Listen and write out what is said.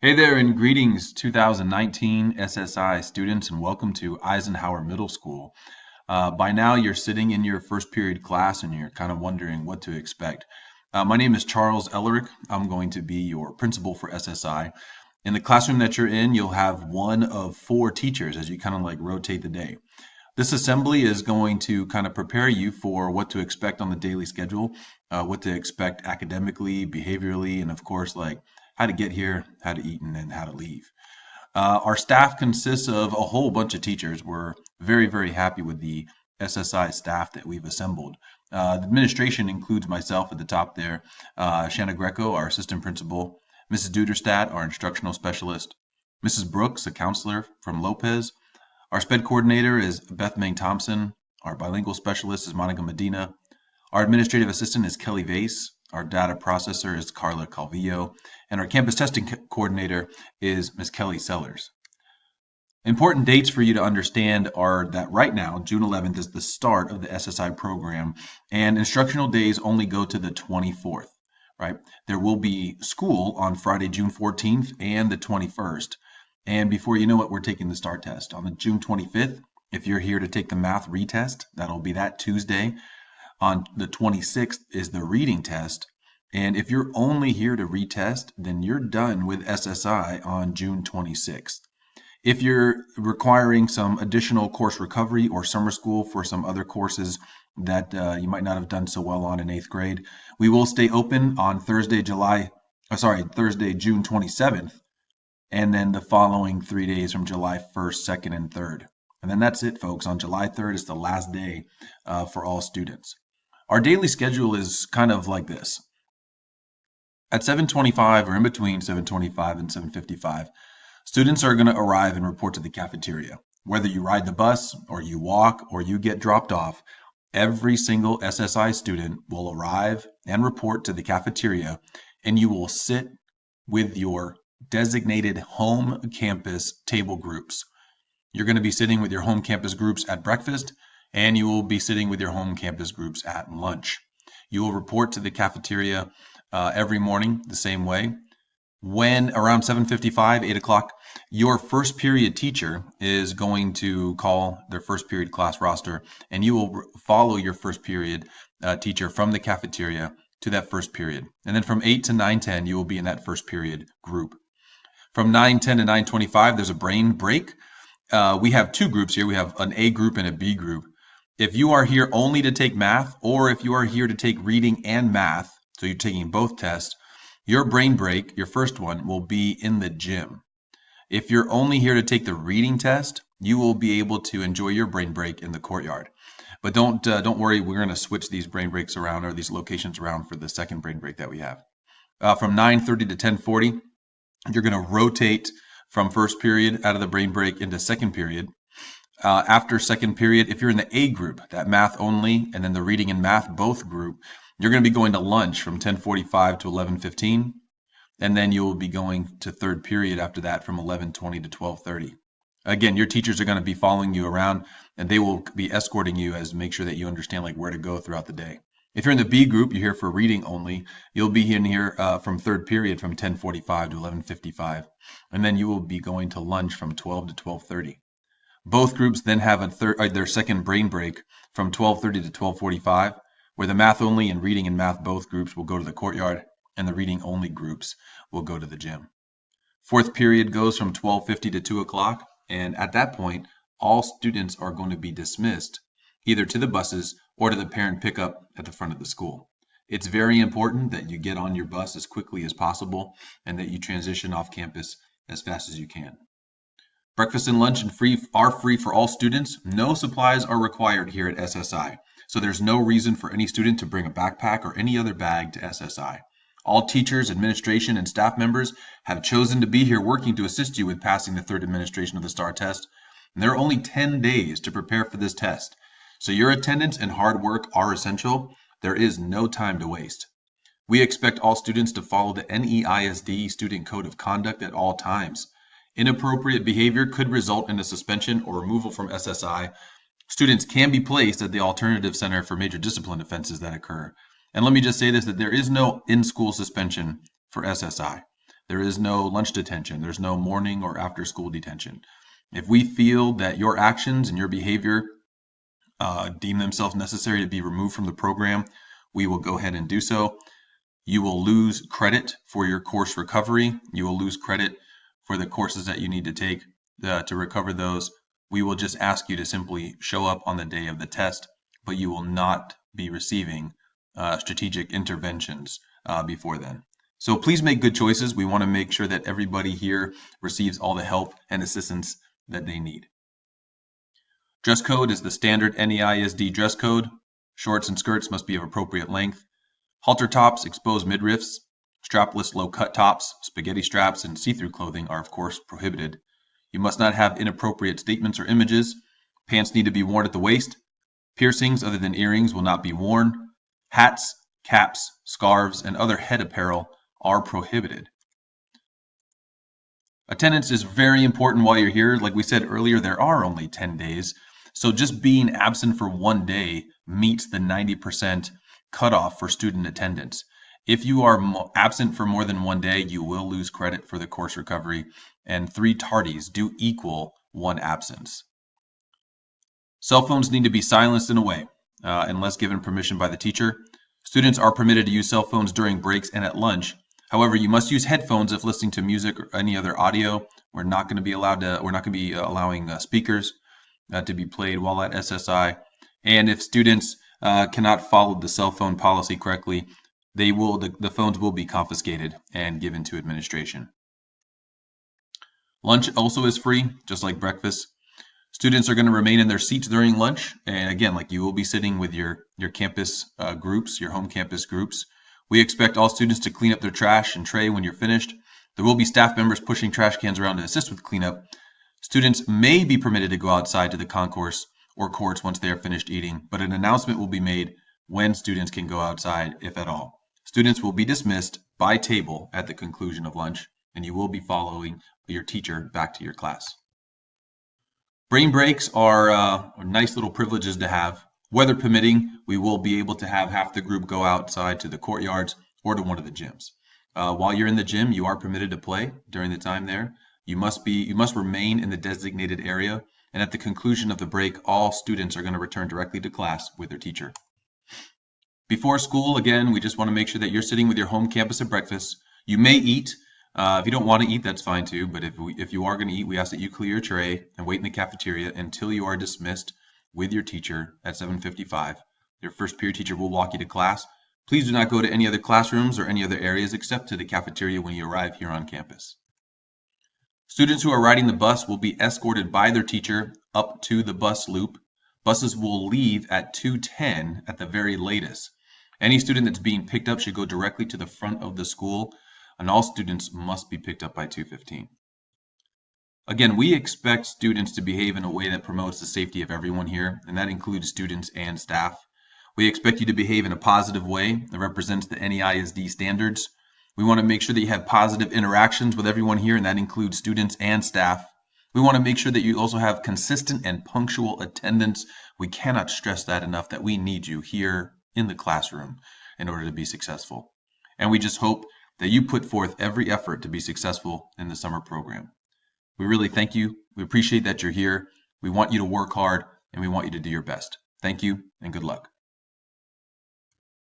Hey there, and greetings 2019 SSI students, and welcome to Eisenhower Middle School. By now, you're sitting in your first period class and you're kind of wondering what to expect. My name is Charles Ellerick. I'm going to be your principal for SSI. In the classroom that you're in, you'll have one of four teachers as you kind of like rotate the day. This assembly is going to kind of prepare you for what to expect on the daily schedule, what to expect academically, behaviorally, and of course, like how to get here, how to eat, and then how to leave. Our staff consists of a whole bunch of teachers. We're very, very happy with the SSI staff that we've assembled. The administration includes myself at the top there, Shanna Greco, our assistant principal, Mrs. Duderstadt, our instructional specialist, Mrs. Brooks, a counselor from Lopez. Our SPED coordinator is Beth Ming Thompson. Our bilingual specialist is Monica Medina. Our administrative assistant is Kelly Vase. Our data processor is Carla Calvillo. And our campus testing coordinator is Ms. Kelly Sellers. Important dates for you to understand are that right now, June 11th is the start of the SSI program, and instructional days only go to the 24th, right? There will be school on Friday, June 14th and the 21st. And before you know it, we're taking the STAR test. On the June 25th, if you're here to take the math retest, that'll be that Tuesday. On the 26th is the reading test. And if you're only here to retest, then you're done with SSI on June 26th. If you're requiring some additional course recovery or summer school for some other courses that you might not have done so well on in 8th grade, we will stay open on Thursday, June 27th, and then the following 3 days from July 1st, 2nd, and 3rd. And then that's it, folks. On July 3rd is the last day for all students. Our daily schedule is kind of like this. At 7:25 or in between 7:25 and 7:55, students are going to arrive and report to the cafeteria. Whether you ride the bus or you walk or you get dropped off, every single SSI student will arrive and report to the cafeteria, and you will sit with your designated home campus table groups. You're going to be sitting with your home campus groups at breakfast, and you will be sitting with your home campus groups at lunch. You will report to the cafeteria every morning the same way. When around 7:55, 8 o'clock, your first period teacher is going to call their first period class roster, and you will follow your first period teacher from the cafeteria to that first period. And then from 8 to 9:10, you will be in that first period group. From 9:10 to 9:25, there's a brain break. We have two groups here. We have an A group and a B group. If you are here only to take math, or if you are here to take reading and math, so you're taking both tests, your brain break, your first one, will be in the gym. If you're only here to take the reading test, you will be able to enjoy your brain break in the courtyard. But don't worry, we're going to switch these brain breaks around, or these locations around, for the second brain break that we have. From 9:30 to 10:40, you're going to rotate from first period out of the brain break into second period. After second period, if you're in the A group, that math only, and then the reading and math both group, you're going to be going to lunch from 10:45 to 11:15, and then you will be going to third period after that from 11:20 to 12:30. Again, your teachers are going to be following you around, and they will be escorting you as make sure that you understand like where to go throughout the day. If you're in the B group, you're here for reading only. You'll be in here from third period from 10:45 to 11:55, and then you will be going to lunch from 12 to 12:30. Both groups then have their second brain break from 12:30 to 12:45, where the math only and reading and math both groups will go to the courtyard, and the reading only groups will go to the gym. Fourth period goes from 12:50 to 2 o'clock, and at that point, all students are going to be dismissed either to the buses or to the parent pickup at the front of the school. It's very important that you get on your bus as quickly as possible and that you transition off campus as fast as you can. Breakfast and lunch are free for all students. No supplies are required here at SSI, so there's no reason for any student to bring a backpack or any other bag to SSI. All teachers, administration, and staff members have chosen to be here working to assist you with passing the third administration of the STAR test. And there are only 10 days to prepare for this test, so your attendance and hard work are essential. There is no time to waste. We expect all students to follow the NEISD Student Code of Conduct at all times. Inappropriate behavior could result in a suspension or removal from SSI. Students can be placed at the Alternative Center for major discipline offenses that occur. And let me just say this, that there is no in-school suspension for SSI. There is no lunch detention. There's no morning or after school detention. If we feel that your actions and your behavior deem themselves necessary to be removed from the program, we will go ahead and do so. You will lose credit for your course recovery. You will lose credit for the courses that you need to take to recover those. We will just ask you to simply show up on the day of the test, but you will not be receiving strategic interventions before then. So please make good choices. We want to make sure that everybody here receives all the help and assistance that they need. Dress code is the standard NEISD dress code. Shorts and skirts must be of appropriate length. Halter tops, exposed midriffs, strapless low-cut tops, spaghetti straps, and see-through clothing are of course prohibited. You must not have inappropriate statements or images. Pants need to be worn at the waist. Piercings other than earrings will not be worn. Hats, caps, scarves, and other head apparel are prohibited. Attendance is very important while you're here. Like we said earlier, there are only 10 days. So just being absent for one day meets the 90% cutoff for student attendance. If you are absent for more than one day, you will lose credit for the course recovery, and 3 tardies do equal 1 absence. Cell phones need to be silenced and away, unless given permission by the teacher. Students are permitted to use cell phones during breaks and at lunch. However, you must use headphones if listening to music or any other audio. We're not going to be allowing speakers to be played while at SSI. And if students cannot follow the cell phone policy correctly, the phones will be confiscated and given to administration. Lunch also is free, just like breakfast. Students are going to remain in their seats during lunch. And again, like you will be sitting with your campus groups, your home campus groups. We expect all students to clean up their trash and tray when you're finished. There will be staff members pushing trash cans around to assist with cleanup. Students may be permitted to go outside to the concourse or courts once they are finished eating, but an announcement will be made when students can go outside, if at all. Students will be dismissed by table at the conclusion of lunch, and you will be following your teacher back to your class. Brain breaks are nice little privileges to have. Weather permitting, we will be able to have half the group go outside to the courtyards or to one of the gyms. While you're in the gym, you are permitted to play during the time there. You must remain in the designated area, and at the conclusion of the break, all students are going to return directly to class with their teacher. Before school, again, we just want to make sure that you're sitting with your home campus at breakfast. You may eat. If you don't want to eat, that's fine too, but if you are going to eat, we ask that you clear your tray and wait in the cafeteria until you are dismissed with your teacher at 7:55. Your first period teacher will walk you to class. Please do not go to any other classrooms or any other areas except to the cafeteria when you arrive here on campus. Students who are riding the bus will be escorted by their teacher up to the bus loop. Buses will leave at 2:10 at the very latest. Any student that's being picked up should go directly to the front of the school, and all students must be picked up by 2:15. Again, we expect students to behave in a way that promotes the safety of everyone here, and that includes students and staff. We expect you to behave in a positive way that represents the NEISD standards. We want to make sure that you have positive interactions with everyone here, and that includes students and staff. We want to make sure that you also have consistent and punctual attendance. We cannot stress that enough, that we need you here in the classroom in order to be successful. And we just hope that you put forth every effort to be successful in the summer program. We really thank you. We appreciate that you're here. We want you to work hard, and we want you to do your best. Thank you, and good luck.